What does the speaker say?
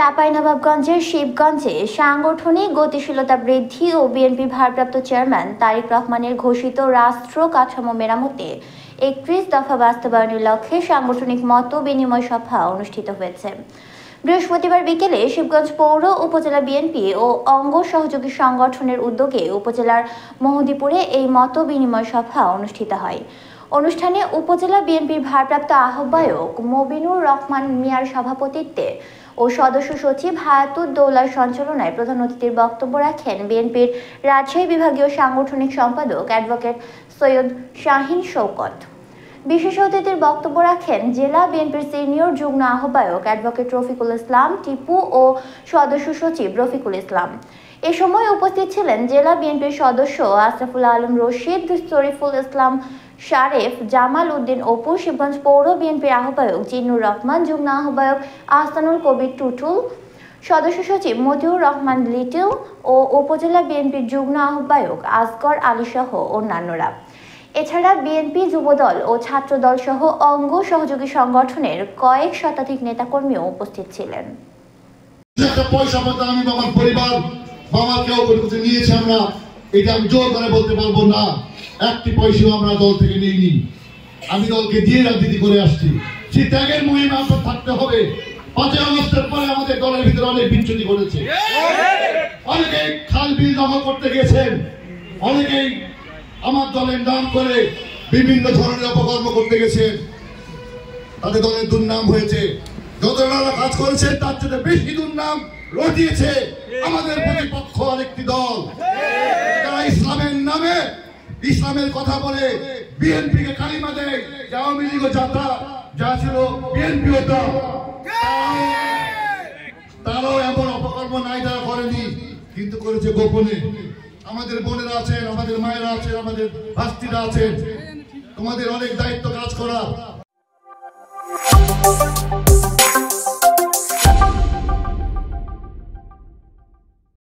চাঁপাইনবাবগঞ্জের শিবগঞ্জে সাংগঠনিক গতিশীলতা বৃদ্ধি ও বিএনপি ভারপ্রাপ্ত চেয়ারম্যান তারেক রহমানের ঘোষিত রাষ্ট্র কাঠামো মেরামতে ৩১ দফা বাস্তবায়নের লক্ষ্যে সাংগঠনিক মত বিনিময় সভা অনুষ্ঠিত হয়েছে। বৃহস্পতিবার বিকেলে শিবগঞ্জ পৌর উপজেলা বিএনপি ও অঙ্গ সহযোগী সংগঠনের উদ্যোগে উপজেলার মহদীপুরে এই মত বিনিময় সভা অনুষ্ঠিত হয়। অনুষ্ঠানে উপজেলা বিএনপির ভারপ্রাপ্ত আহ্বায়ক মবিনুর রহমান মিয়ার সভাপতিত্বে ও সদস্য সচিব হায়াতুদ্দৌলার সঞ্চালনায় প্রধান অতিথির বক্তব্য রাখেন বিএনপির রাজশাহী বিভাগীয় সাংগঠনিক সম্পাদক অ্যাডভোকেট সৈয়দ শাহিন শওকত। বিশেষ অতিথির বক্তব্য রাখেন জেলা বিএনপির সিনিয়র যুগ্ম আহ্বায়ক অ্যাডভোকেট রফিকুল ইসলাম টিপু ও সদস্য সচিব রফিকুল ইসলাম। এ সময় উপস্থিত ছিলেন জেলা বিএনপির সদস্য আশরাফুল আলম রশিদ, শরীফুল ইসলাম শারেফ, জামাল উদ্দিন অপু, শিবগঞ্জ পৌর বিএনপির আহ্বায়ক জিন্নুর রহমান, যুগ্ম আহ্বায়ক আহসানুল কবির টুটুল, সদস্য সচিব মতিউর রহমান লিটল ও উপজেলা বিএনপির যুগ্ম আহ্বায়ক আসগর আলী সহ অন্যান্যরা। এছাড়া বিএনপি যুবদল ও ছাত্রদল সহ অঙ্গ সহযোগী সংগঠনের কয়েক শতাধিক নেতাকর্মীও উপস্থিত ছিলেন। এটা আমি জোর করে বলতে পারবো না, একটি পয়সাও আমরা দল থেকে নিইনি। আমি দলকে দিয়ে রাজনীতি করে আসছি। সেই ত্যাগের মহিমা আপনার থাকতে হবে। ৫ই আগস্টের পরে আমাদের দলের ভিতরে অনেক বিচ্যুতি ঘটেছে। অনেকেই খাল বিল দখল করতে গেছেন, অনেকেই আমার দলের নাম করে বিভিন্ন ধরনের অপকর্ম করতে গেছেন। তাদের দলের দুর্নাম হয়েছে। যতটা কাজ করেছে তার চেয়ে বেশি দুর্নাম রটিয়েছে আমাদের প্রতিপক্ষ আরেকটি দল, যারা ইসলামের নামে ইসলামের কথা বলে বিএনপি কে কালিমা দেয়। আওয়ামী লীগ যাত্রা যা ছিল বিএনপি তারাও এমন অপকর্ম নাই, তারা করেনি, কিন্তু করেছে গোপনে। আমাদের বোনেরা আছেন, আমাদের মায়েরা আছেন, আমাদের ভাস্তিরা আছেন, তোমাদের অনেক দায়িত্ব কাজ করা।